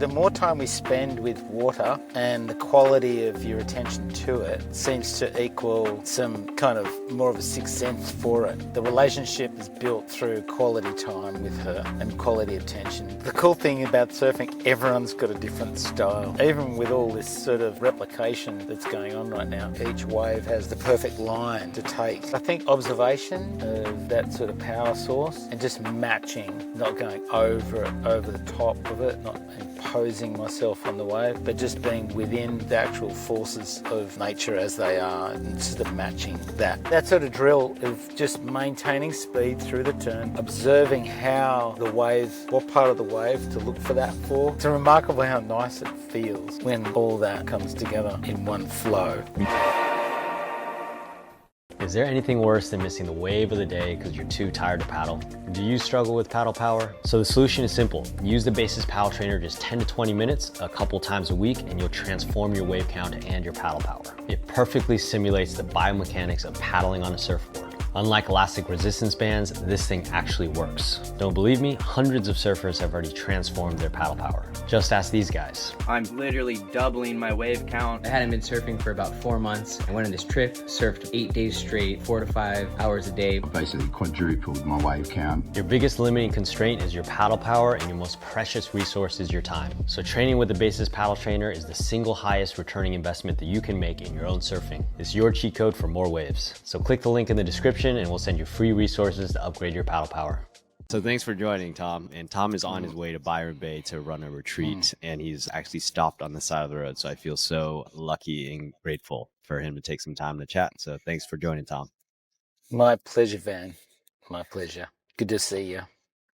The more time we spend with water and the quality of your attention to it seems to equal some kind of more of a sixth sense for it. The relationship is built through quality time with her and quality attention. The cool thing about surfing, everyone's got a different style. Even with all this sort of replication that's going on right now, each wave has the perfect line to take. I think observation of that sort of power source and just matching, not going over the top of it, not imposing myself on the wave, but just being within the actual forces of nature as they are and sort of matching that. That sort of drill of just maintaining speed through the turn, observing how the wave, what part of the wave to look for that for. It's remarkable how nice it feels when all that comes together in one flow. Is there anything worse than missing the wave of the day because you're too tired to paddle? Do you struggle with paddle power? So the solution is simple. Use the Basis Paddle Trainer just 10 to 20 minutes a couple times a week and you'll transform your wave count and your paddle power. It perfectly simulates the biomechanics of paddling on a surfboard. Unlike elastic resistance bands, this thing actually works. Don't believe me? Hundreds of surfers have already transformed their paddle power. Just ask these guys. I'm literally doubling my wave count. I hadn't been surfing for about 4 months. I went on this trip, surfed 8 days straight, 4 to 5 hours a day. I basically quadrupled my wave count. Your biggest limiting constraint is your paddle power and your most precious resource is your time. So training with the Basis Paddle Trainer is the single highest returning investment that you can make in your own surfing. It's your cheat code for more waves. So click the link in the description and we'll send you free resources to upgrade your paddle power. So thanks for joining, Tom. And Tom is on his way to Byron Bay to run a retreat, and he's actually stopped on the side of the road. So I feel so lucky and grateful for him to take some time to chat. So thanks for joining, Tom. My pleasure, Van. My pleasure. Good to see you.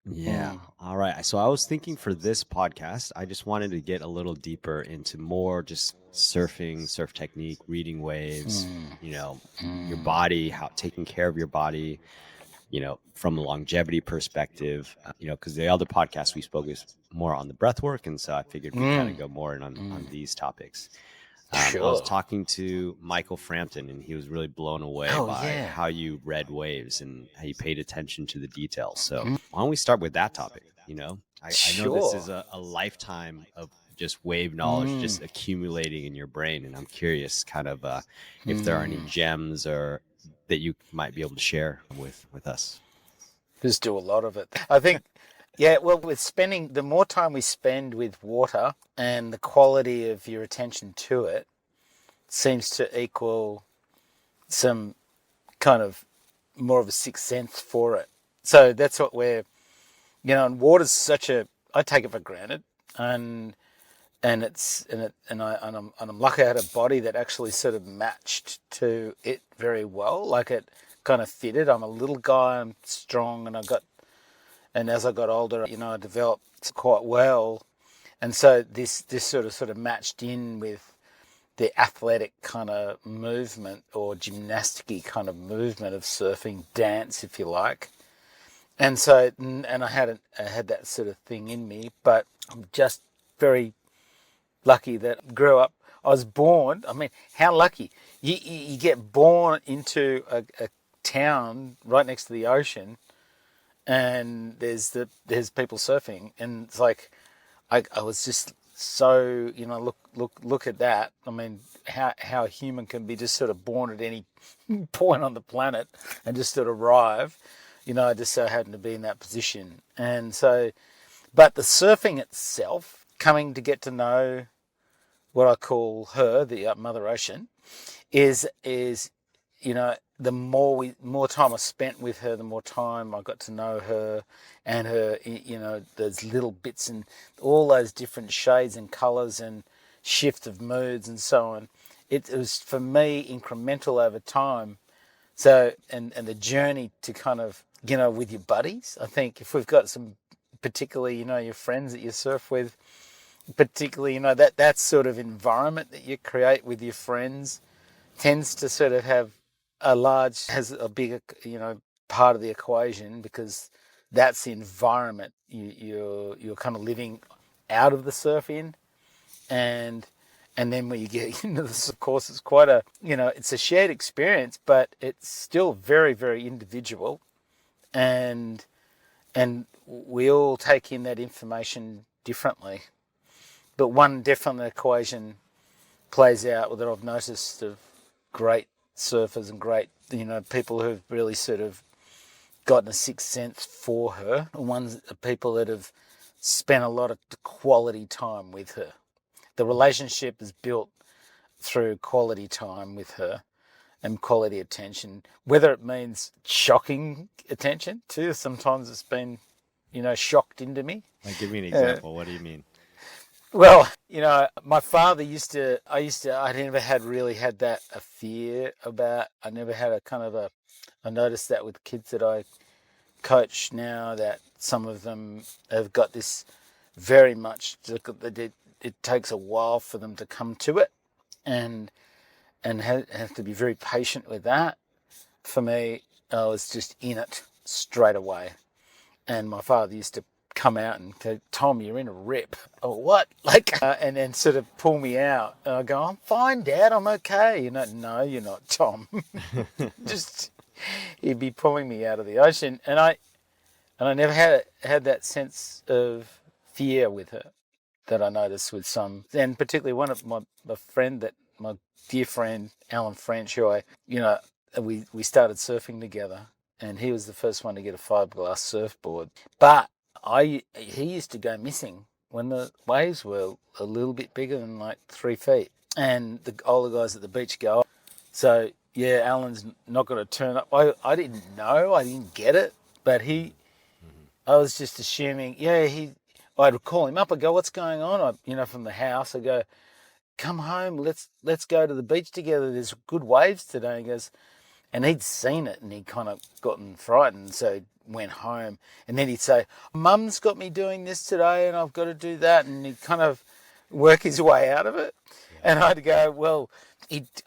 Yeah. All right. So I was thinking for this podcast, I just wanted to get a little deeper into more just surfing, surf technique, reading waves, your body, how taking care of your body, from a longevity perspective, because the other podcast we spoke is more on the breath work. And so I figured we kind of go more in on these topics. Sure. I was talking to Michael Frampton and he was really blown away by how you read waves and how you paid attention to the details. So why don't we start with that topic? I know this is a lifetime of just wave knowledge just accumulating in your brain. And I'm curious kind of if there are any gems or that you might be able to share with us. Just do a lot of it. I think, with spending, the more time we spend with water and the quality of your attention to it seems to equal some kind of more of a sixth sense for it. So that's what we're, and water's I take it for granted, and I'm lucky I had a body that actually sort of matched to it very well. Like it kind of fitted. I'm a little guy, I'm strong, and as I got older, I developed quite well. And so this sort of matched in with the athletic kind of movement or gymnastic-y kind of movement of surfing, dance, if you like. And so, and I had that sort of thing in me, but I'm just very lucky that I grew up. I was born, how lucky. You get born into a town right next to the ocean, and there's people surfing, and it's like I was just so look at that. How a human can be just sort of born at any point on the planet and just sort of arrive. I just so happened to be in that position, and so, but the surfing itself, coming to get to know what I call her, the Mother Ocean, is the more time I spent with her, the more time I got to know her and her, those little bits and all those different shades and colours and shift of moods and so on. It was, for me, incremental over time. So, and the journey to kind of, with your buddies, I think if we've got some, particularly, your friends that you surf with, particularly, that sort of environment that you create with your friends tends to sort of has a bigger, part of the equation, because that's the environment you're kind of living out of the surf in. And then when you get into this, of course, it's quite it's a shared experience, but it's still very, very individual. And we all take in that information differently. But one definite equation plays out that I've noticed of great surfers and great, people who've really sort of gotten a sixth sense for her. Ones people that have spent a lot of quality time with her. The relationship is built through quality time with her and quality attention, whether it means shocking attention too. Sometimes it's been, shocked into me. Like, give me an example. What do you mean? Well, my father I never really had that a fear about. I never had I noticed that with kids that I coach now, that some of them have got this very much, it takes a while for them to come to it, and have to be very patient with that. For me, I was just in it straight away. And my father used to come out and go, "Tom, you're in a rip." "Oh, what?" And then sort of pull me out. And I go, "I'm fine, Dad, I'm okay." "No, you're not, Tom." Just, he'd be pulling me out of the ocean. And I never had that sense of fear with her that I noticed with some. And particularly one of my dear friend, Alan French, who we started surfing together. And he was the first one to get a fiberglass surfboard. But he used to go missing when the waves were a little bit bigger than like 3 feet. And the older guys at the beach go, so yeah, Alan's not going to turn up. I didn't know, I didn't get it. But I was just assuming, I'd call him up. I'd go, "What's going on?" From the house, I go, "Come home, let's go to the beach together. There's good waves today." He goes, and he'd seen it, and he'd kind of gotten frightened, so he went home. And then he'd say, "Mum's got me doing this today, and I've got to do that." And he'd kind of work his way out of it. Yeah. And I'd go, well,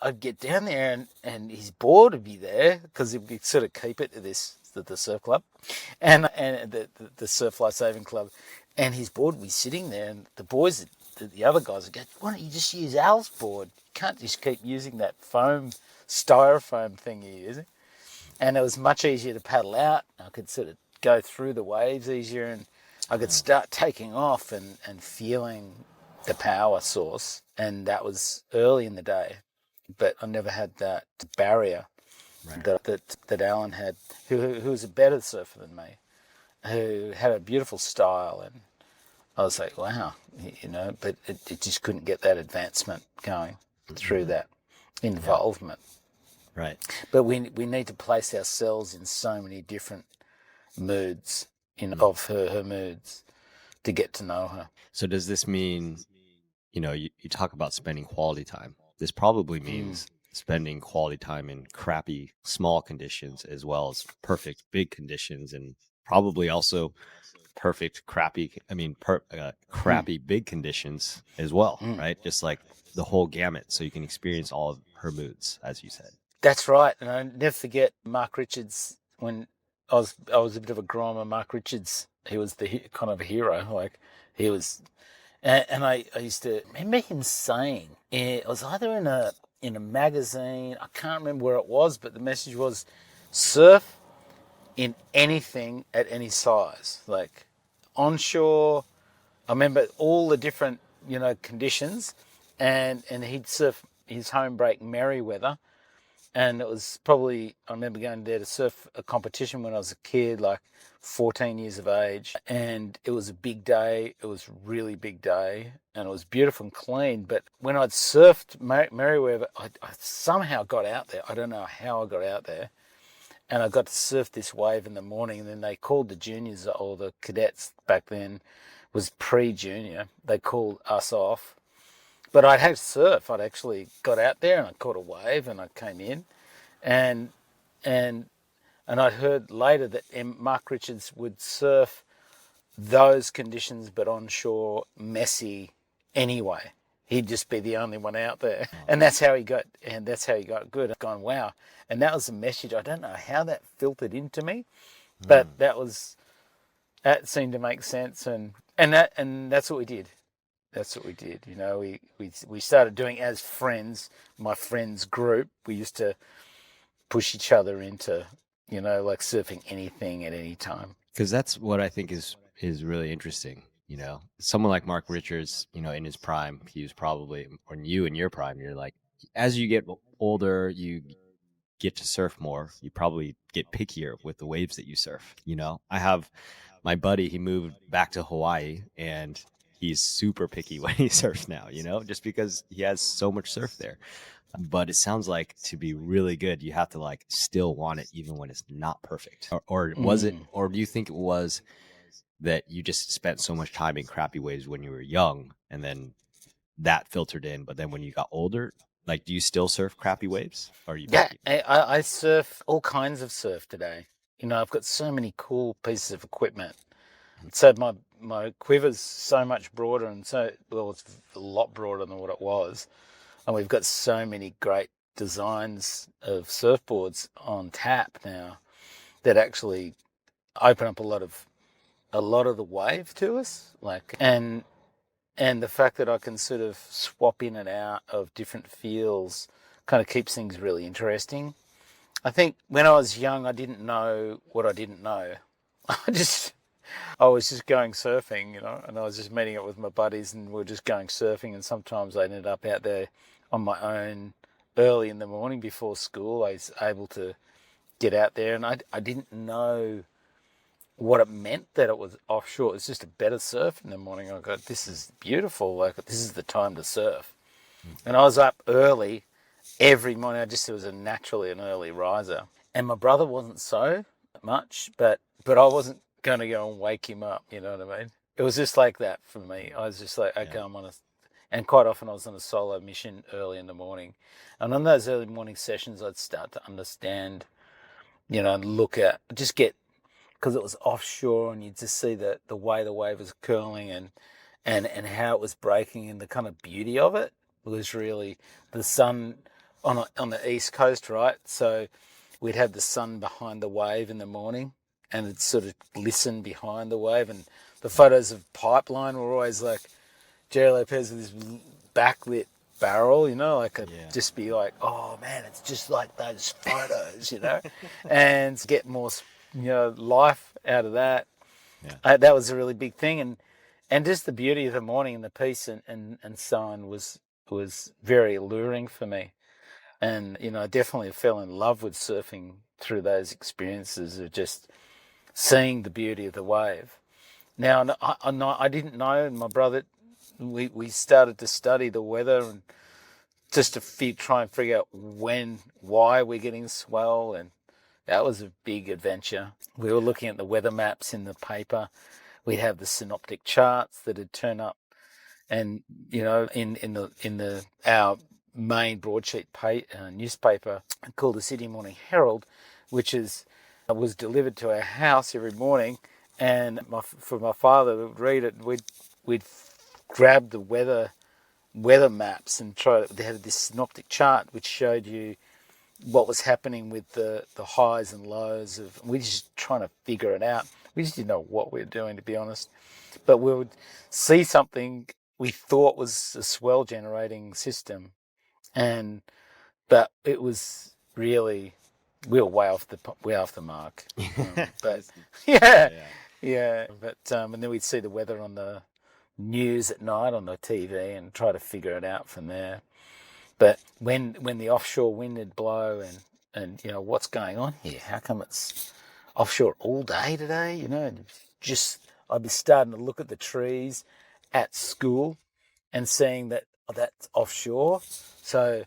I'd get down there, and his board would be there, because he'd sort of keep it to the surf club, and the Surf Life Saving Club. And his board would be sitting there, and the boys, the other guys would go, "Why don't you just use Al's board? You can't just keep using that styrofoam thing you're using." And it was much easier to paddle out. I could sort of go through the waves easier, and I could start taking off and feeling the power source. And that was early in the day. But I never had that barrier that Alan had, who was a better surfer than me, who had a beautiful style. And I was like, wow, but it just couldn't get that advancement going through that involvement. Right. But we need to place ourselves in so many different moods of her moods to get to know her. So does this mean, you talk about spending quality time. This probably means spending quality time in crappy small conditions as well as perfect big conditions, and probably also perfect crappy big conditions as well, right? Just like the whole gamut, so you can experience all of her moods, as you said. That's right. And I never forget Mark Richards. When I was a bit of a grimer, Mark Richards, he was the kind of a hero. Like, he was, and I used to remember him saying, it was either in a magazine, I can't remember where it was, but the message was, surf in anything at any size, like onshore. I remember all the different conditions, and he'd surf his home break Merriweather. And it was probably, I remember going there to surf a competition when I was a kid, like 14 years of age. And it was a big day. It was a really big day. And it was beautiful and clean. But when I'd surfed Merriweather, I somehow got out there. I don't know how I got out there. And I got to surf this wave in the morning. And then they called the juniors, or the cadets back then, was pre-junior. They called us off. But I'd had to surf. I'd actually got out there and I caught a wave and I came in, and I'd heard later that Mark Richards would surf those conditions, but onshore, messy anyway. He'd just be the only one out there, and that's how he got good. I've gone, wow, and that was a message. I don't know how that filtered into me, but that seemed to make sense, and that's what we did. That's what we did. We started doing as friends, my friends group. We used to push each other into, like surfing anything at any time. Because that's what I think is really interesting. You know, someone like Mark Richards, you know, in his prime, he was probably, or you in your prime, you're like, as you get older, you get to surf more, you probably get pickier with the waves that you surf. You know, I have my buddy, he moved back to Hawaii and he's super picky when he surfs now, you know, just because he has so much surf there. But it sounds like to be really good, you have to like still want it even when it's not perfect. Or was it, or do you think it was that you just spent so much time in crappy waves when you were young and then that filtered in, but then when you got older, like, do you still surf crappy waves? Or are you Yeah, picky? I surf all kinds of surf today. You know, I've got so many cool pieces of equipment. So my quiver's so much broader and so, well, it's a lot broader than what it was. And we've got so many great designs of surfboards on tap now that actually open up a lot of the wave to us. Like, and the fact that I can sort of swap in and out of different feels kind of keeps things really interesting. I think when I was young, I didn't know what I didn't know. I was just going surfing, you know, and I was just meeting up with my buddies and we were just going surfing. And sometimes I ended up out there on my own early in the morning before school. I was able to get out there and I didn't know what it meant that it was offshore. It's just a better surf in the morning. I go, this is beautiful. Like, this is the time to surf. And I was up early every morning. It was naturally an early riser. And my brother wasn't so much, but I wasn't going to go and wake him up. You know what I mean? It was just like that for me. I was just like, okay, I'm on a, and quite often I was on a solo mission early in the morning. And on those early morning sessions, I'd start to understand, you know, and look at, just get, because it was offshore and you'd just see the way the wave was curling and how it was breaking and the kind of beauty of it was really the sun on the east coast, right? So we'd have the sun behind the wave in the morning and it'd sort of glisten behind the wave. And the photos of Pipeline were always like Jerry Lopez with this backlit barrel, you know, like just be like, oh man, it's just like those photos, you know, and get more, you know, life out of that. Yeah. That was a really big thing, and just the beauty of the morning and the peace and so on was very alluring for me. And you know, I definitely fell in love with surfing through those experiences of just seeing the beauty of the wave. Now, I didn't know, and my brother, we started to study the weather and just to try and figure out why we're getting swell, and that was a big adventure. We were looking at the weather maps in the paper. We'd have the synoptic charts that had turned up, and you know, in our main broadsheet newspaper called the Sydney Morning Herald, which was delivered to our house every morning, and for my father to read it, we'd grab the weather maps and they had this synoptic chart which showed you what was happening with the highs and lows of. We just trying to figure it out. We just didn't know what we were doing, to be honest. But we would see something we thought was a swell generating system, but it was really, we were way off the mark. But yeah. But and then we'd see the weather on the news at night on the TV and try to figure it out from there. But when the offshore wind would blow and you know, what's going on here? How come it's offshore all day today? You know, I'd be starting to look at the trees at school and seeing that that's offshore. So,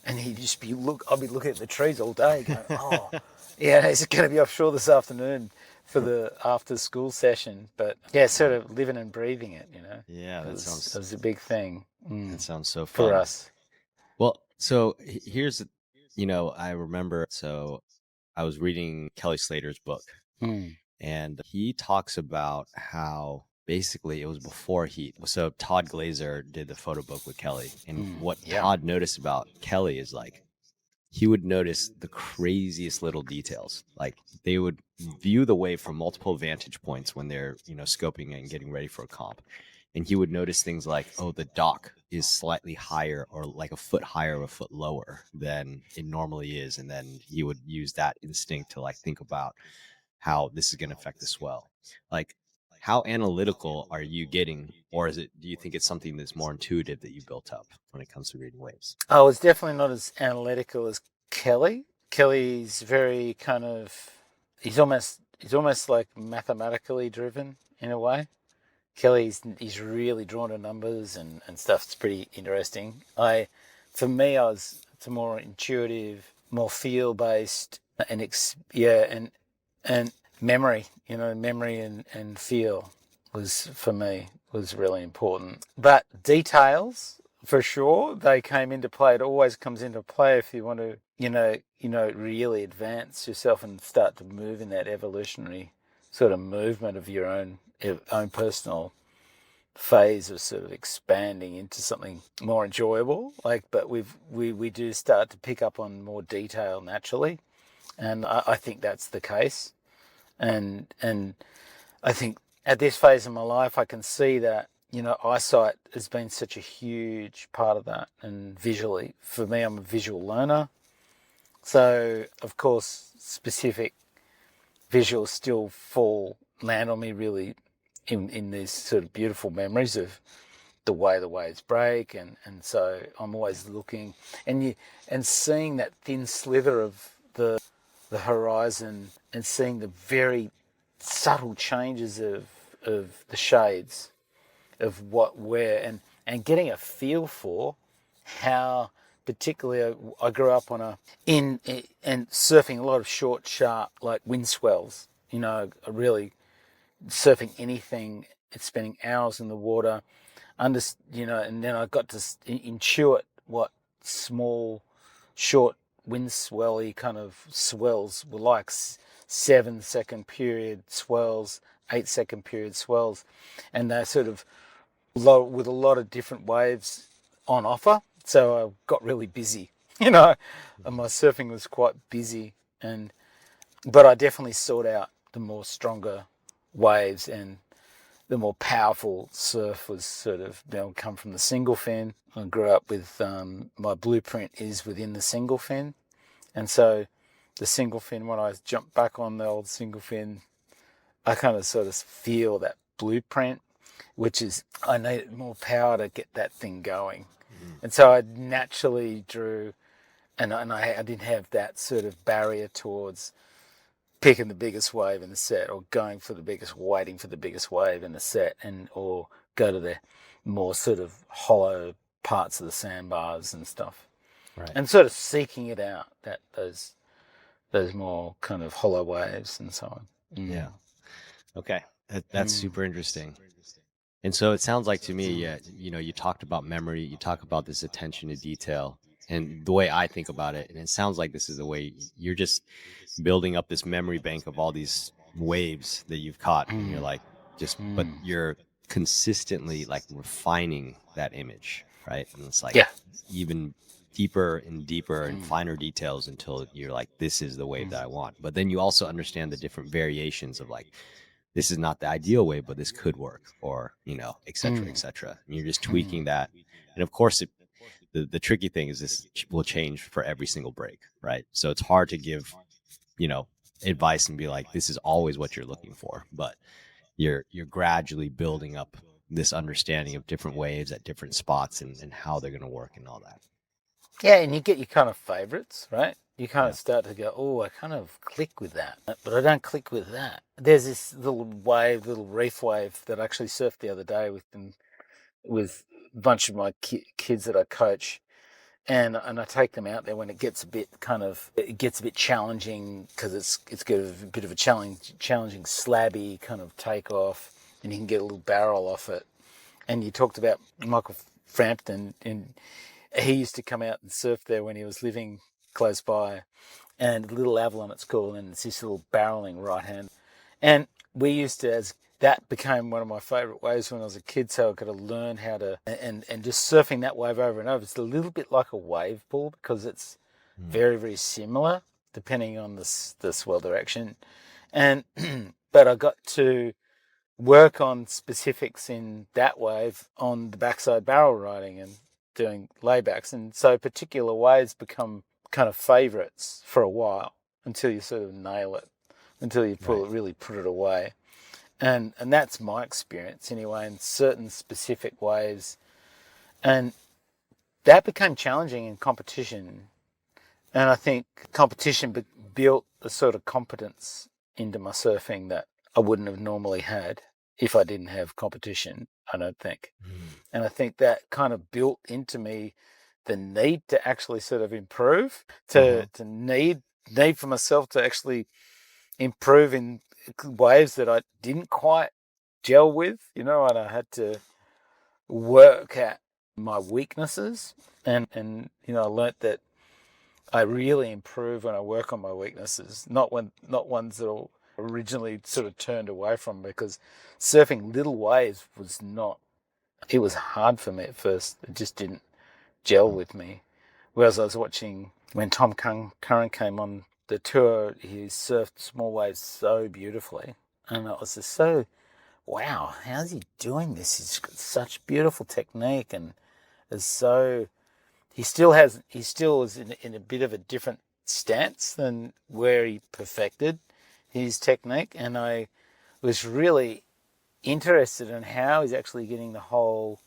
and I'd be looking at the trees all day going, oh, yeah, is it going to be offshore this afternoon for the after school session? But yeah, sort of living and breathing it, you know. Yeah, that was a big thing. That sounds so fun for us. Well, so here's, you know, I remember, so I was reading Kelly Slater's book, and he talks about how basically it was before so Todd Glazer did the photo book with Kelly, and what Todd noticed about Kelly is like, he would notice the craziest little details. Like they would view the wave from multiple vantage points when they're, you know, scoping and getting ready for a comp. And he would notice things like, oh, the dock is slightly higher or like a foot higher or a foot lower than it normally is. And then he would use that instinct to like think about how this is going to affect the swell. Like, how analytical are you getting, or do you think it's something that's more intuitive that you built up when it comes to reading waves? I was definitely not as analytical as Kelly. Kelly's very kind of, he's almost like mathematically driven in a way. He's really drawn to numbers and stuff. It's pretty interesting. For me, it's a more intuitive, more feel based, and memory. Memory and feel for me was really important. But details, for sure, they came into play. It always comes into play if you want to, really advance yourself and start to move in that evolutionary sort of movement of your own personal phase of sort of expanding into something more enjoyable. But we do start to pick up on more detail naturally, and I think that's the case. And I think at this phase of my life, I can see that eyesight has been such a huge part of that, and visually, for me, I'm a visual learner, so of course specific visuals still land on me really in these sort of beautiful memories of the way the waves break, and so I'm always looking and seeing that thin slither of the horizon, and seeing the very subtle changes of the shades of where, and getting a feel for how, particularly I grew up and surfing a lot of short, sharp, like wind swells, really surfing anything. It's spending hours in the water, and then I got to intuit what small, short, wind swelly kind of swells were like. 7-second period swells, 8-second period swells, and they're sort of with a lot of different waves on offer. So I got really busy, and my surfing was quite busy, but I definitely sought out the more stronger waves, and the more powerful surf was sort of come from the single fin. I grew up with my blueprint is within the single fin, and so the single fin, when I jump back on the old single fin, I kind of sort of feel that blueprint, which is I needed more power to get that thing going. And so I naturally drew, and I didn't have that sort of barrier towards picking the biggest wave in the set, or waiting for the biggest wave in the set, or go to the more sort of hollow parts of the sandbars and stuff. Right. And sort of seeking it out, those more kind of hollow waves and so on. Yeah. Okay. That's super interesting. And so it sounds like to me, you talked about memory, you talk about this attention to detail, and the way I think about it, and it sounds like this is the way you're just building up this memory bank of all these waves that you've caught, and you're like but you're consistently like refining that image, right? And it's like even deeper and deeper and finer details until you're like, this is the wave that I want. But then you also understand the different variations of like, this is not the ideal wave, but this could work, or, et cetera, et cetera. And you're just tweaking that. And of course, the tricky thing is this will change for every single break, right? So it's hard to give, advice and be like, this is always what you're looking for. But you're gradually building up this understanding of different waves at different spots and how they're going to work and all that. Yeah, and you get your kind of favorites, right? You kind of start to go, oh, I kind of click with that, but I don't click with that. There's this little reef wave that I actually surfed the other day with a bunch of my kids that I coach, and I take them out there when it gets a bit challenging, because it's got a bit of a challenging slabby kind of takeoff, and you can get a little barrel off it. And you talked about Michael Frampton, and he used to come out and surf there when he was living close by, and Little Avalon it's called, and it's this little barreling right hand. And we used to, that became one of my favourite waves when I was a kid, so I got to learn how to, and just surfing that wave over and over. It's a little bit like a wave pool, because it's very, very similar depending on the swell direction. And but I got to work on specifics in that wave on the backside barrel riding and doing laybacks, and so particular waves become kind of favourites for a while until you sort of nail it, until you really put it away. And that's my experience anyway, in certain specific waves. And that became challenging in competition. And I think competition built a sort of competence into my surfing that I wouldn't have normally had if I didn't have competition, I don't think. And I think that kind of built into me the need to actually sort of improve, to need for myself to actually improve in waves that I didn't quite gel with, and I had to work at my weaknesses. And I learnt that I really improve when I work on my weaknesses, not ones that I originally sort of turned away from, because surfing little waves it was hard for me at first. It just didn't gel with me. Whereas I was watching when Tom Curran came on the tour, he surfed small waves so beautifully. And I was just so, wow, how's he doing this? He's got such beautiful technique, and is so, he still is in a bit of a different stance than where he perfected his technique. And I was really interested in how he's actually getting the whole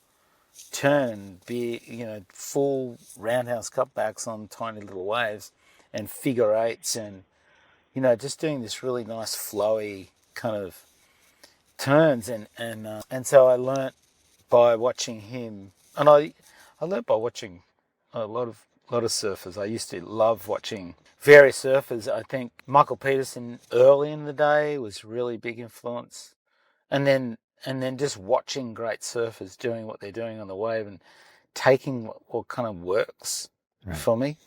turn, full roundhouse cutbacks on tiny little waves and figure eights, and just doing this really nice flowy kind of turns. And so I learnt by watching him, and I learnt by watching a lot of surfers. I used to love watching various surfers. I think Michael Peterson early in the day was really big influence, and then just watching great surfers doing what they're doing on the wave and taking what kind of works for me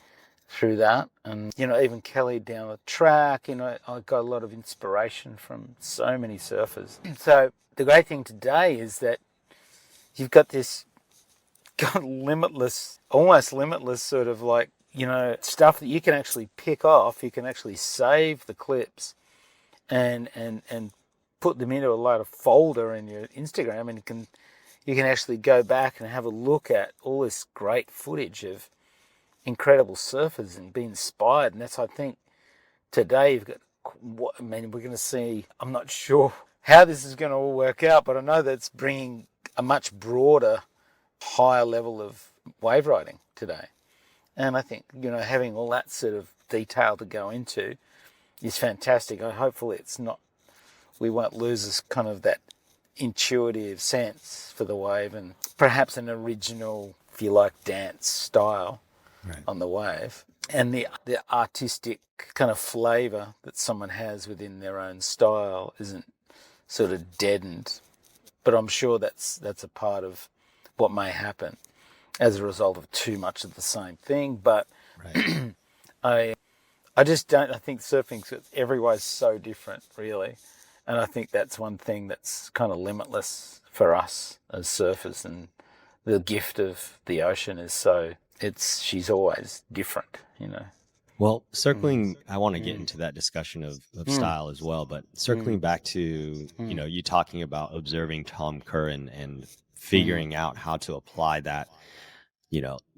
through that. And even Kelly down the track, I got a lot of inspiration from so many surfers. And so the great thing today is that you've got this almost limitless sort of stuff that you can actually pick off. You can actually save the clips and put them into a load of folder in your Instagram, and you can actually go back and have a look at all this great footage of incredible surfers and be inspired. And that's, I think, today you've got, we're going to see, I'm not sure how this is going to all work out, but I know that it's bringing a much broader, higher level of wave riding today. And I think, having all that sort of detail to go into is fantastic. Hopefully we won't lose this kind of that intuitive sense for the wave, and perhaps an original, if you like, dance style on the wave, and the artistic kind of flavour that someone has within their own style isn't sort of deadened. But I'm sure that's a part of what may happen as a result of too much of the same thing. But I just don't. I think surfing's every way is so different, really, and I think that's one thing that's kind of limitless for us as surfers. And the gift of the ocean is she's always different, Well, circling, I want to get into that discussion of style as well, but circling back to, you talking about observing Tom Curran and figuring out how to apply that,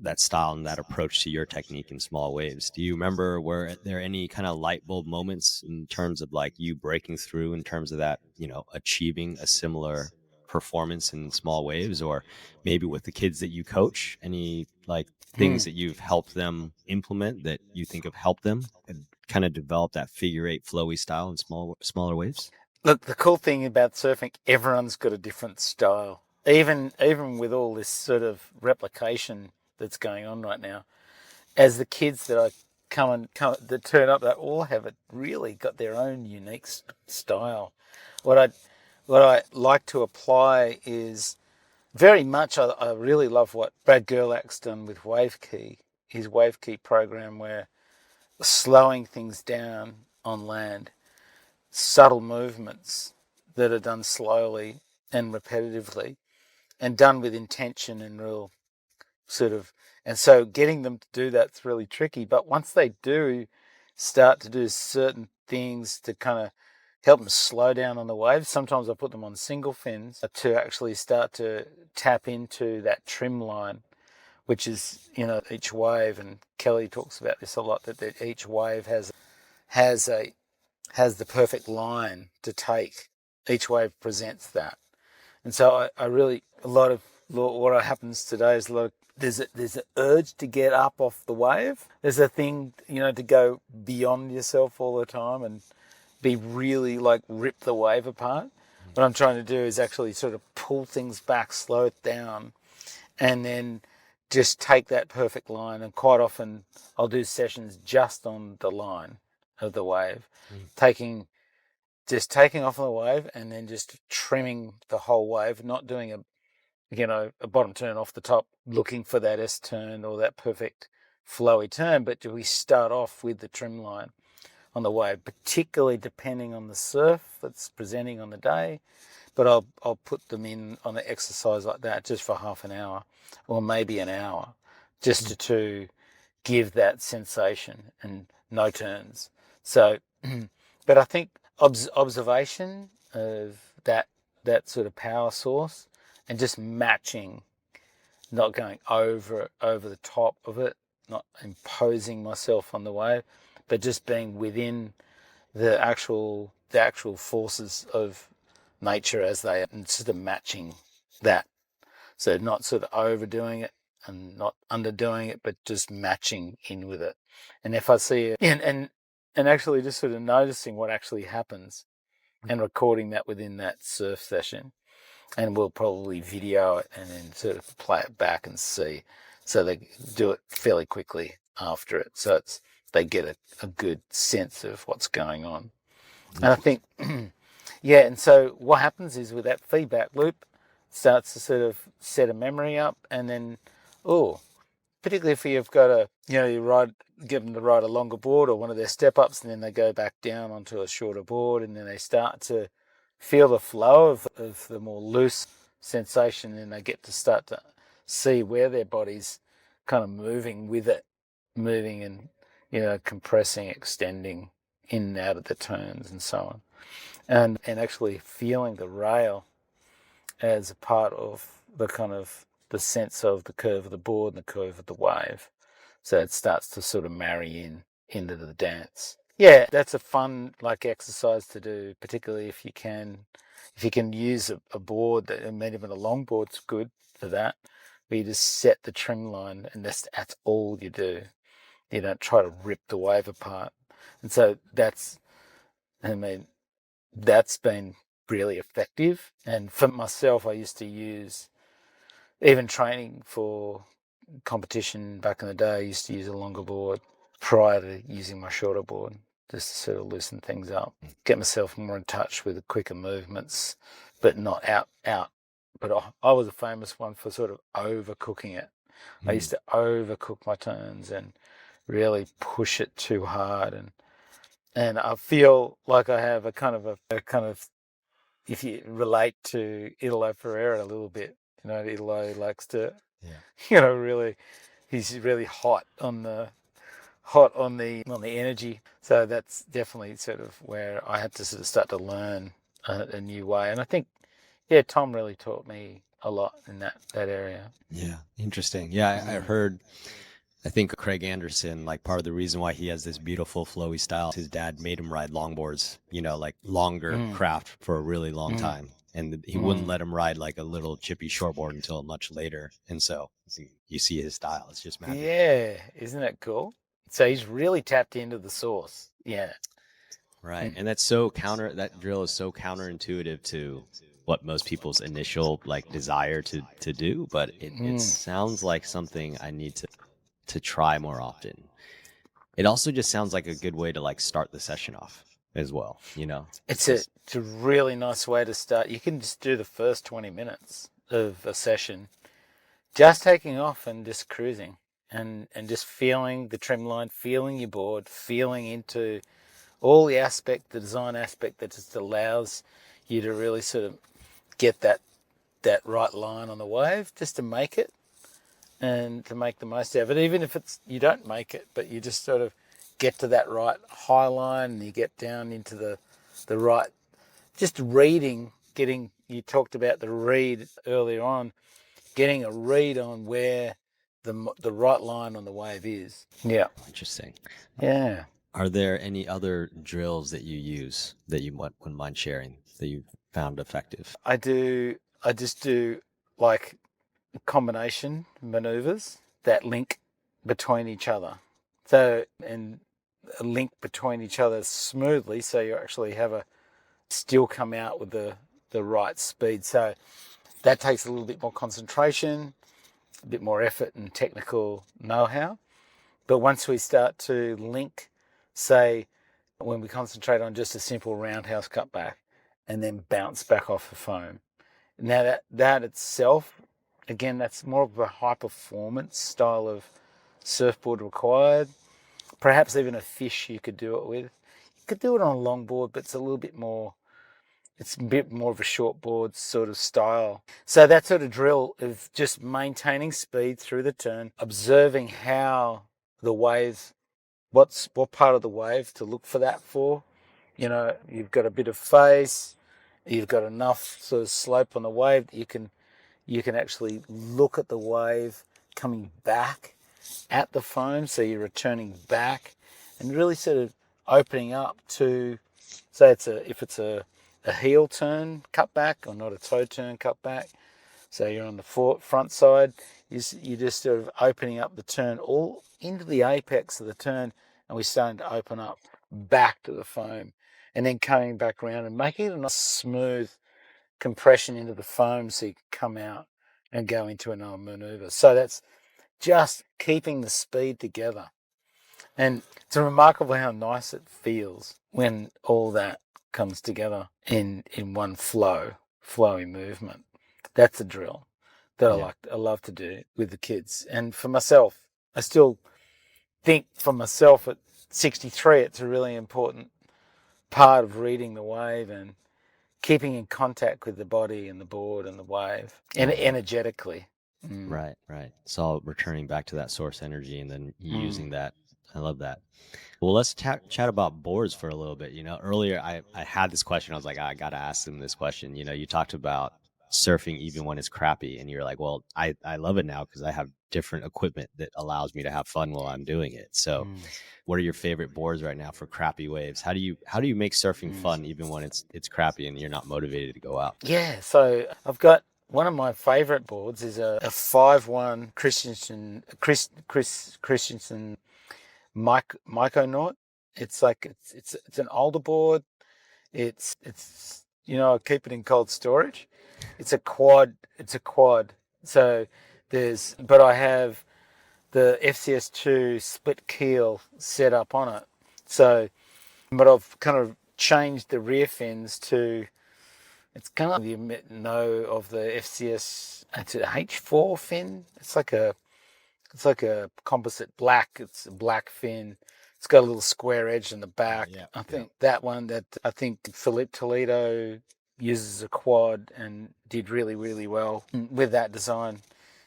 that style and that approach to your technique in small waves. Do you remember, were there any kind of light bulb moments in terms of you breaking through in terms of that, achieving a similar performance in small waves, or maybe with the kids that you coach, any things that you've helped them implement that you think have helped them and kind of develop that figure eight flowy style in smaller waves? Look, the cool thing about surfing, everyone's got a different style. Even with all this sort of replication that's going on right now, as the kids that I come that turn up, they all have really got their own unique style. What I like to apply is very much, I really love what Brad Gerlach's done with WaveKey, his WaveKey program, where slowing things down on land, subtle movements that are done slowly and repetitively and done with intention and real sort of, and so getting them to do that's really tricky. But once they do start to do certain things to kind of help them slow down on the waves, sometimes I put them on single fins to actually start to tap into that trim line, which is, each wave, and Kelly talks about this a lot, that each wave has the perfect line to take each wave presents that. And so I really, what happens today is there's an urge to get up off the wave. There's a thing, to go beyond yourself all the time and be really like rip the wave apart. What I'm trying to do is actually sort of pull things back, slow it down, and then just take that perfect line. And quite often I'll do sessions just on the line of the wave, taking off the wave and then just trimming the whole wave, not doing a bottom turn off the top, looking for that S turn or that perfect flowy turn, but do we start off with the trim line on the wave, particularly depending on the surf that's presenting on the day. But I'll put them in on an exercise like that just for half an hour or maybe an hour, just to give that sensation and no turns. So, but I think observation of that sort of power source and just matching, not going over the top of it, not imposing myself on the wave, but just being within the actual forces of nature as they are, and sort of matching that. So not sort of overdoing it and not underdoing it, but just matching in with it. And if I see it, and actually just sort of noticing what actually happens and recording that within that surf session. And we'll probably video it and then sort of play it back and see. So they do it fairly quickly after it. So they get a good sense of what's going on. And I think, yeah, and so what happens is with that feedback loop, starts to sort of set a memory up, and then, particularly if you've got give them to ride a longer board or one of their step-ups, and then they go back down onto a shorter board, and then they start to feel the flow of the more loose sensation, and they get to start to see where their body's kind of moving with it, moving and, compressing, extending in and out of the turns and so on. And actually feeling the rail as a part of the kind of the sense of the curve of the board and the curve of the wave. So it starts to sort of marry into the dance. Yeah, that's a fun exercise to do, particularly if you can use a board that, maybe even a long board's good for that, where you just set the trim line and that's all you do. You don't try to rip the wave apart. And so that's been really effective. And for myself, I used to use, even training for competition back in the day, I used to use a longer board prior to using my shorter board, just to sort of loosen things up, get myself more in touch with the quicker movements, but not out. But I was a famous one for sort of overcooking it. I used to overcook my turns and really push it too hard, and I feel like I have a kind of if you relate to Italo Ferreira a little bit, Italo likes to, really, he's really hot on the energy. So that's definitely sort of where I had to sort of start to learn a new way. And I think, Tom really taught me a lot in that area. Yeah, interesting. Yeah, I think Craig Anderson, part of the reason why he has this beautiful flowy style, his dad made him ride longboards, longer craft for a really long time. And he wouldn't let him ride a little chippy shortboard until much later. And so you see his style. It's just magic. Yeah, isn't that cool? So he's really tapped into the source. Yeah. Right. And that drill is so counterintuitive to what most people's initial desire to do. But it sounds like something I need to try more often. It also just sounds like a good way to start the session off as well, It's a really nice way to start. You can just do the first 20 minutes of a session just taking off and just cruising and just feeling the trim line, feeling your board, feeling into all the design aspect that just allows you to really sort of get that right line on the wave, just to make it and to make the most out of it. Even if you don't make it, but you just sort of get to that right high line and you get down into the right, just reading, you talked about the read earlier on, getting a read on where the right line on the wave is. Yeah. Interesting. Yeah. Are there any other drills that you use that you wouldn't mind sharing that you've found effective? I just do like combination maneuvers that link between each other. So, and a link between each other smoothly, so you actually have a still come out with the right speed. So that takes a little bit more concentration, a bit more effort and technical know-how. But once we start to link, say, when we concentrate on just a simple roundhouse cutback and then bounce back off the foam. Now that itself, again, that's more of a high performance style of surfboard required. Perhaps even a fish you could do it with. You could do it on a longboard, but it's a bit more of a shortboard sort of style. So that sort of drill of just maintaining speed through the turn, observing how the wave, what part of the wave to look for that for. You know, you've got a bit of face, you've got enough sort of slope on the wave that you can actually look at the wave coming back at the foam, so you're returning back and really sort of opening up to, say if it's a heel turn cut back or not a toe turn cut back. So you're on the front side, you're just sort of opening up the turn all into the apex of the turn, and we're starting to open up back to the foam and then coming back around and making it a nice smooth compression into the foam so you can come out and go into another maneuver. So that's just keeping the speed together. And it's remarkable how nice it feels when all that comes together in one flowy movement. That's a drill that I love to do with the kids. And for myself, I still think for myself at 63, it's a really important part of reading the wave and keeping in contact with the body and the board and the wave and energetically. Right. It's all returning back to that source energy and then using that. I love that. Well, let's chat about boards for a little bit. You know, earlier I had this question. I was like, I got to ask them this question. You know, you talked about surfing even when it's crappy, and you're like, well, I love it now because I have different equipment that allows me to have fun while I'm doing it. So what are your favorite boards right now for crappy waves? How do you make surfing fun even when it's crappy and you're not motivated to go out? Yeah, so I've got one of my favorite boards is a 5-1 Christensen Myconaut. It's like it's an older board. It's I keep it in cold storage. It's a quad. So but I have the FCS2 split keel set up on it. So, but I've kind of changed the rear fins to, it's kind of the of the FCS. It's an H4 fin. It's like a composite black. It's a black fin. It's got a little square edge in the back. I think that one that I think Philippe Toledo uses a quad and did really, really well with that design.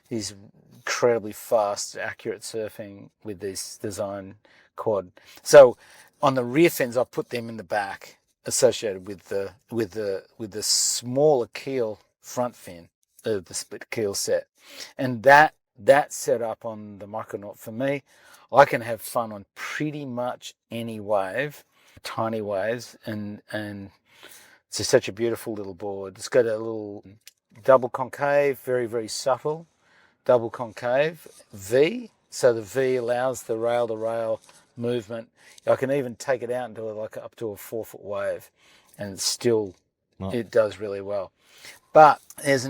He's incredibly fast, accurate surfing with this design quad. So on the rear fins, I put them in the back, associated with the smaller keel front fin of the split keel set, and that set up on the Myconaut for me. I can have fun on pretty much any wave, tiny waves, and it's just such a beautiful little board. It's got a little double concave, very, very subtle double concave V. So the V allows the rail-to-rail movement. I can even take it out and do it like up to a 4-foot wave, and it does really well. But there's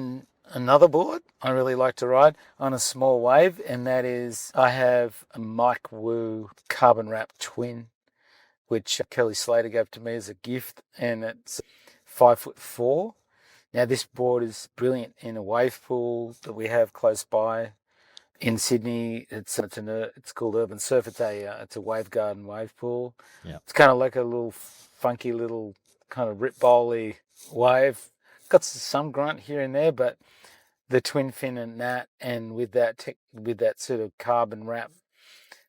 another board I really like to ride on a small wave, and that is I have a Mike Wu carbon wrap twin, which Kelly Slater gave to me as a gift, and it's 5'4". Now this board is brilliant in a wave pool that we have close by in Sydney. It's called Urban Surf. It's a wave garden wave pool. Yeah. It's kind of like a little funky little kind of rip bowly wave. Got some grunt here and there, but the twin fin and that, and with that sort of carbon wrap,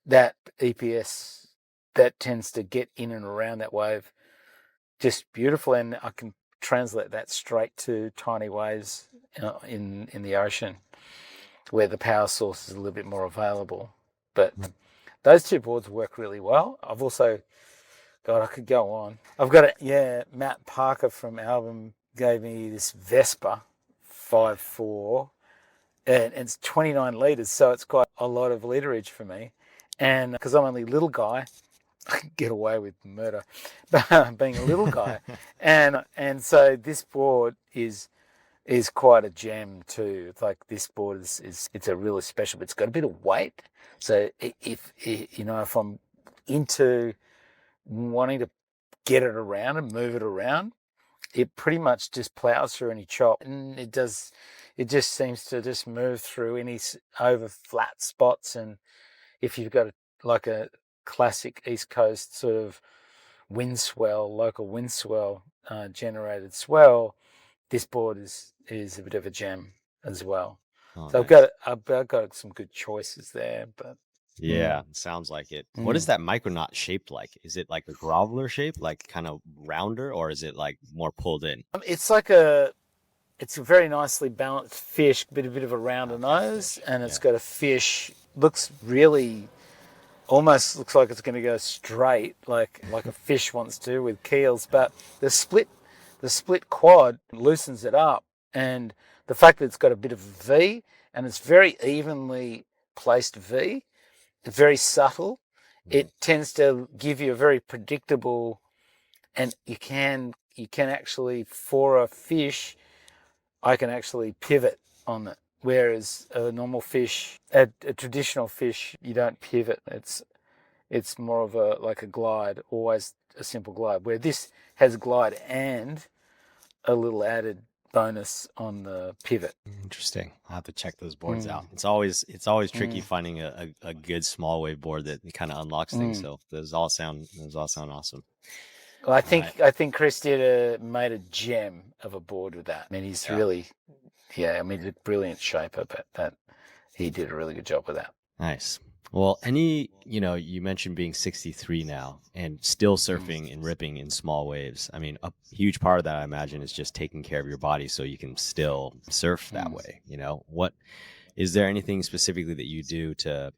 that EPS that tends to get in and around that wave, just beautiful. And I can translate that straight to tiny waves in the ocean, where the power source is a little bit more available. But those two boards work really well. I've also, God, I could go on. I've got Matt Parker from Album gave me this Vespa 5.4, and it's 29 litres, so it's quite a lot of literage for me. And because I'm only a little guy, I can get away with murder being a little guy. and so this board is quite a gem too. It's like this board is it's a really special, but it's got a bit of weight. So if I'm into wanting to get it around and move it around, it pretty much just plows through any chop, and it just seems to just move through any over flat spots. And if you've got a classic East Coast sort of local wind swell generated swell, this board is a bit of a gem as well. Oh, So nice. I've got some good choices there, but Yeah, sounds like it. What is that micronaut shaped like? Is it like a groveler shape, like kind of rounder, or is it like more pulled in? it's a very nicely balanced fish, a bit of a rounder nose, and it's got a fish, almost looks like it's going to go straight, like a fish wants to with keels, but the split quad loosens it up, and the fact that it's got a bit of V, and it's very evenly placed V, very subtle, it tends to give you a very predictable, and you can actually, for a fish, I can actually pivot on it. Whereas a normal fish, a traditional fish, you don't pivot. It's more of a glide, always a simple glide. Where this has glide and a little added bonus on the pivot. Interesting. I'll have to check those boards out. It's always tricky finding a good small wave board that kind of unlocks things. So those all sound awesome. Well, I think Chris made a gem of a board with that. I mean, he's really, he's a brilliant shaper, but that he did a really good job with that. Nice. Well, you mentioned being 63 now and still surfing and ripping in small waves. I mean, a huge part of that, I imagine, is just taking care of your body so you can still surf that way. What is there anything specifically that you do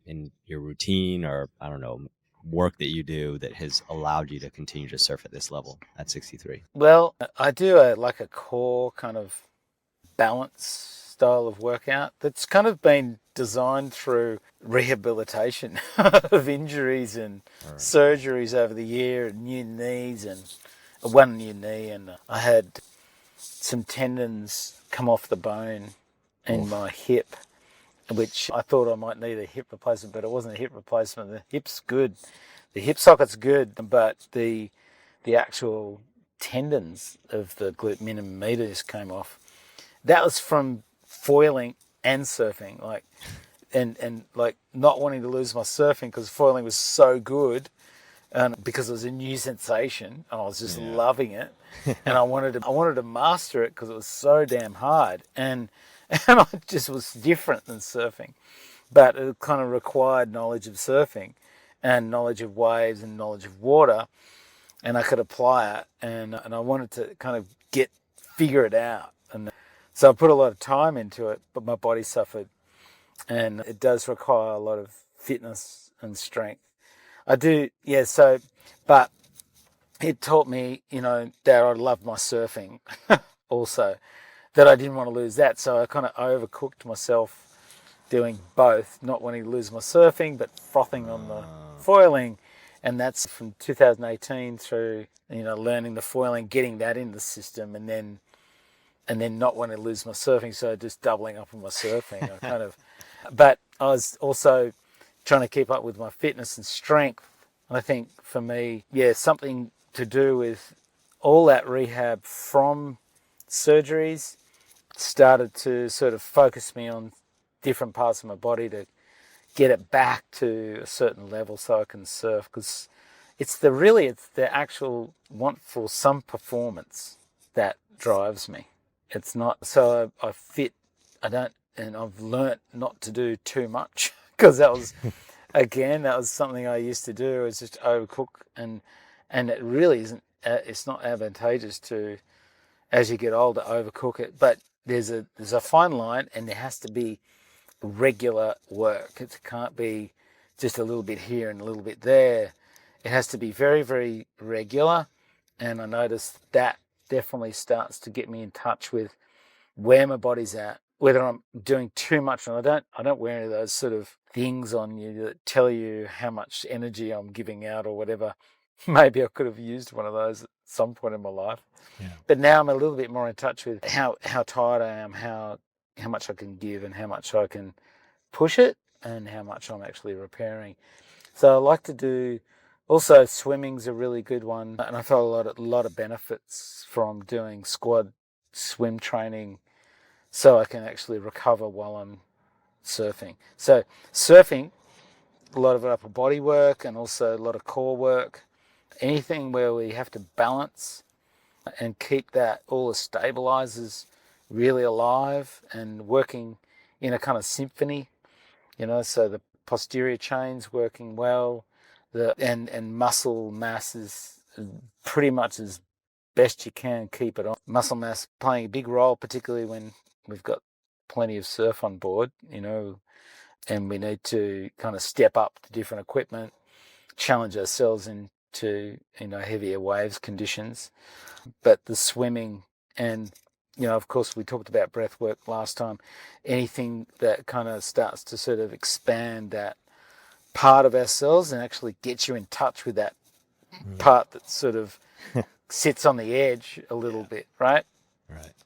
in your routine, or I don't know, work that you do that has allowed you to continue to surf at this level at 63? Well, I do a core kind of balance style of workout that's kind of been designed through rehabilitation of injuries and surgeries over the year, and new knees, and one new knee, and I had some tendons come off the bone in my hip, which I thought I might need a hip replacement, but it wasn't a hip replacement. The hip's good. The hip socket's good, but the actual tendons of the glute minimum medius came off. That was from foiling and surfing, and not wanting to lose my surfing because foiling was so good, and because it was a new sensation, and I was just loving it, and I wanted to master it because it was so damn hard, and I just was different than surfing, but it kind of required knowledge of surfing, and knowledge of waves and knowledge of water, and I could apply it, and I wanted to kind of figure it out. And so I put a lot of time into it, but my body suffered, and it does require a lot of fitness and strength. I do, but it taught me, that I loved my surfing also, that I didn't want to lose that. So I kind of overcooked myself doing both, not wanting to lose my surfing, but frothing on the foiling. And that's from 2018 through, learning the foiling, getting that in the system, and then not wanting to lose my surfing, so just doubling up on my surfing. But I was also trying to keep up with my fitness and strength. And I think for me, something to do with all that rehab from surgeries started to sort of focus me on different parts of my body to get it back to a certain level so I can surf, because it's the actual want for some performance that drives me. It's not so and I've learnt not to do too much, because that was something I used to do, is just overcook, and it really isn't. It's not advantageous to, as you get older, overcook it. But there's a fine line, and there has to be regular work. It can't be just a little bit here and a little bit there. It has to be very, very regular. And I noticed that definitely starts to get me in touch with where my body's at, whether I'm doing too much. And I don't wear any of those sort of things on you that tell you how much energy I'm giving out or whatever. Maybe I could have used one of those at some point in my life. Yeah. But now I'm a little bit more in touch with how tired I am, how much I can give and how much I can push it and how much I'm actually repairing. So I like to do, also swimming's a really good one. And I felt a lot of benefits from doing squad swim training so I can actually recover while I'm surfing. So surfing, a lot of upper body work and also a lot of core work. Anything where we have to balance and keep that, all the stabilizers really alive and working in a kind of symphony, so the posterior chain's working well, and muscle mass is pretty much as best you can keep it on. Muscle mass playing a big role, particularly when we've got plenty of surf on board, and we need to kind of step up to different equipment, challenge ourselves into, heavier waves conditions. But the swimming and, of course, we talked about breath work last time. Anything that kind of starts to sort of expand that part of ourselves and actually gets you in touch with that part that sort of sits on the edge a little bit, right?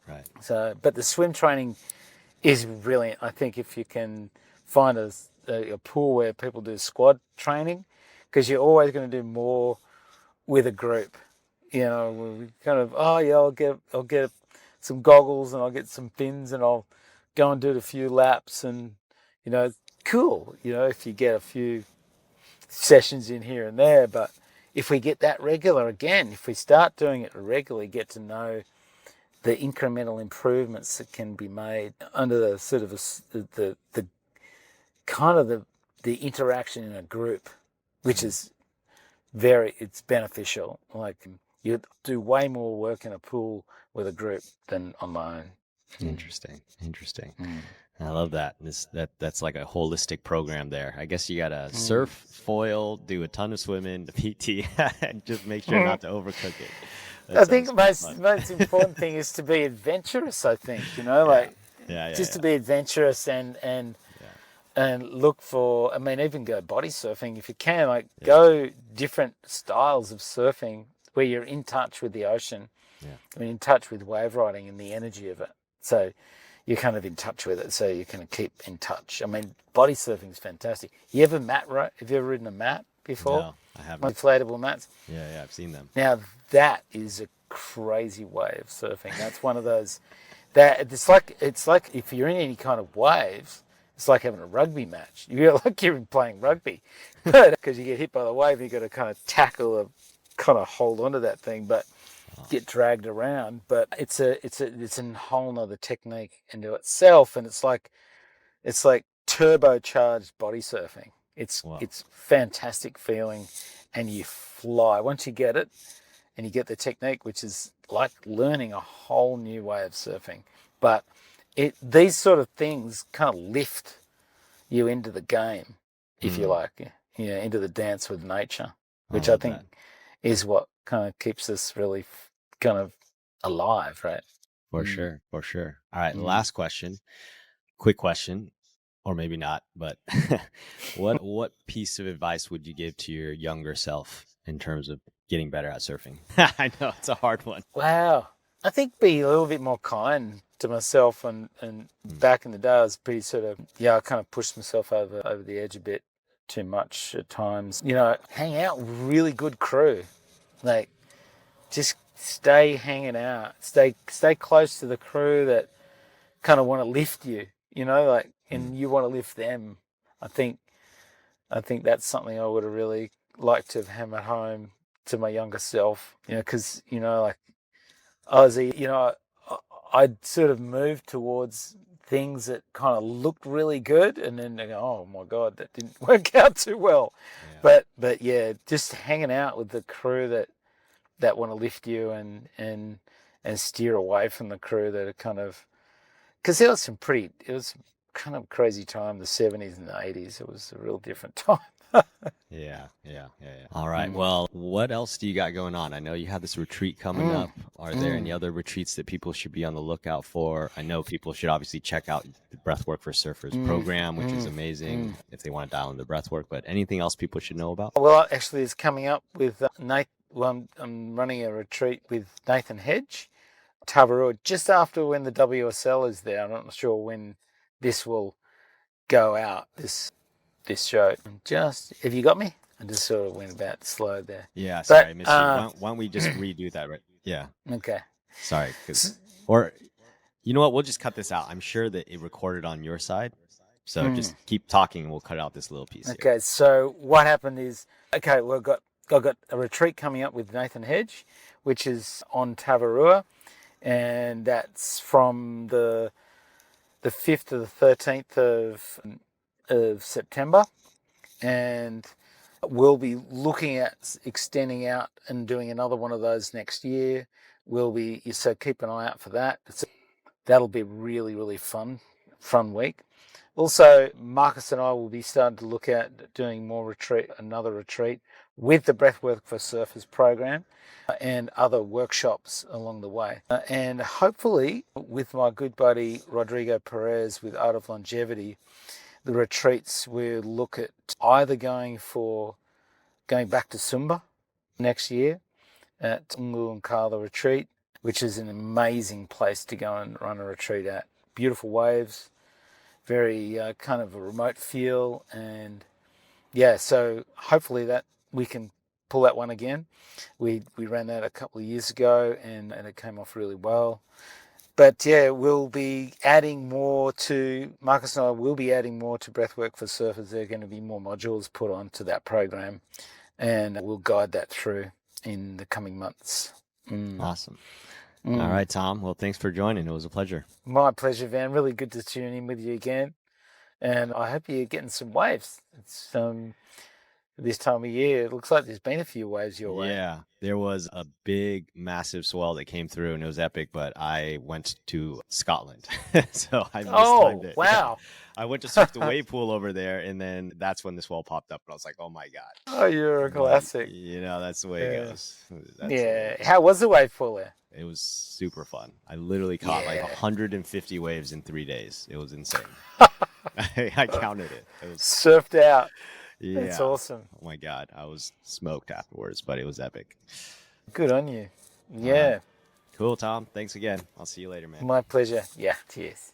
Right. So, but the swim training is brilliant. I think if you can find a pool where people do squad training, because you're always going to do more with a group. We kind of, I'll get some goggles and I'll get some fins and I'll go and do a few laps and, cool, if you get a few sessions in here and there. But if we get that regular again, if we start doing it regularly, get to know the incremental improvements that can be made under the sort of the kind of the interaction in a group, which is it's beneficial. Like you do way more work in a pool with a group than on my own. Interesting. I love that. That's like a holistic program there. I guess you gotta surf, foil, do a ton of swimming, the PT, and just make sure not to overcook it. I think the most important thing is to be adventurous. I think to be adventurous and look for. I mean, even go body surfing if you can. Go different styles of surfing where you're in touch with the ocean. Yeah. I mean, in touch with wave riding and the energy of it. So you're kind of in touch with it, so you can keep in touch. I mean, body surfing is fantastic. You ever have you ever ridden a mat before? No, I haven't. Inflatable mats? Yeah, I've seen them. Now, that is a crazy way of surfing. That's one of those, that it's like if you're in any kind of waves, it's like having a rugby match. You're like you're playing rugby. But because you get hit by the wave, you've got to kind of tackle and kind of hold onto that thing, but get dragged around. But it's a whole nother technique into itself, and it's like turbocharged body surfing. It's fantastic feeling, and you fly once you get it, and you get the technique, which is like learning a whole new way of surfing. But these sort of things kind of lift you into the game, if you like, into the dance with nature, which I think is what kind of keeps us really kind of alive, right? For sure. All right, last question. Quick question, or maybe not, but what piece of advice would you give to your younger self in terms of getting better at surfing? I know it's a hard one. Wow. I think be a little bit more kind to myself, and back in the day I was pretty sort of, I kind of pushed myself over the edge a bit too much at times. Hang out with really good crew. Like, just stay hanging out. Stay close to the crew that kind of want to lift you, and you want to lift them. I think that's something I would have really liked to have hammered home to my younger self, because, I'd sort of moved towards things that kind of looked really good, and then they go, oh my God, that didn't work out too well. Yeah. But yeah, just hanging out with the crew that want to lift you and steer away from the crew that are kind of, because it was kind of crazy time, the 70s and the 80s. It was a real different time. Yeah. All right. Well, what else do you got going on? I know you have this retreat coming up. Are there any other retreats that people should be on the lookout for? I know people should obviously check out the Breathwork for Surfers program, which is amazing if they want to dial in the breathwork, but anything else people should know about? Well, actually, it's coming up with Nathan. Well, I'm running a retreat with Nathan Hedge, Tavarua, just after when the WSL is there. I'm not sure when this will go out, this show. Have you got me? I just sort of went about slow there. Yeah, sorry, I missed you. Why don't we just redo that? Right? Yeah. Okay. Sorry. Or, you know what? We'll just cut this out. I'm sure that it recorded on your side. So just keep talking and we'll cut out this little piece. Okay, here. So what happened is, I've got a retreat coming up with Nathan Hedge, which is on Tavarua, and that's from the 5th to the 13th of September, and we'll be looking at extending out and doing another one of those next year. So keep an eye out for that. That'll be really, really fun week. Also, Marcus and I will be starting to look at doing another retreat with the Breathwork for Surfers program and other workshops along the way. And hopefully, with my good buddy Rodrigo Perez with Art of Longevity, the retreats we'll look at either going back to Sumba next year at Ungu and Kala Retreat, which is an amazing place to go and run a retreat at. Beautiful waves, very kind of a remote feel, and so hopefully that we can pull that one again. We ran that a couple of years ago and it came off really well. But we'll be adding more to, Marcus and I will be adding more to Breathwork for Surfers. There are going to be more modules put onto that program, and we'll guide that through in the coming months. Awesome. All right, Tom. Well, thanks for joining. It was a pleasure. My pleasure, Van. Really good to tune in with you again. And I hope you're getting some waves. It's this time of year, it looks like there's been a few waves your way. Yeah, there was a big, massive swell that came through, and it was epic, but I went to Scotland, so I mistimed it. Wow. I went to surf the wave pool over there, and then that's when the swell popped up, and I was like, oh, my God. Oh, you're a classic. That's the way it goes. How was the wave pool there? It was super fun. I literally caught like 150 waves in 3 days. It was insane. I counted it. It was surfed out. Yeah. That's awesome. Oh my God. I was smoked afterwards, but it was epic. Good on you. Yeah. Cool, Tom. Thanks again. I'll see you later, man. My pleasure. Yeah. Cheers.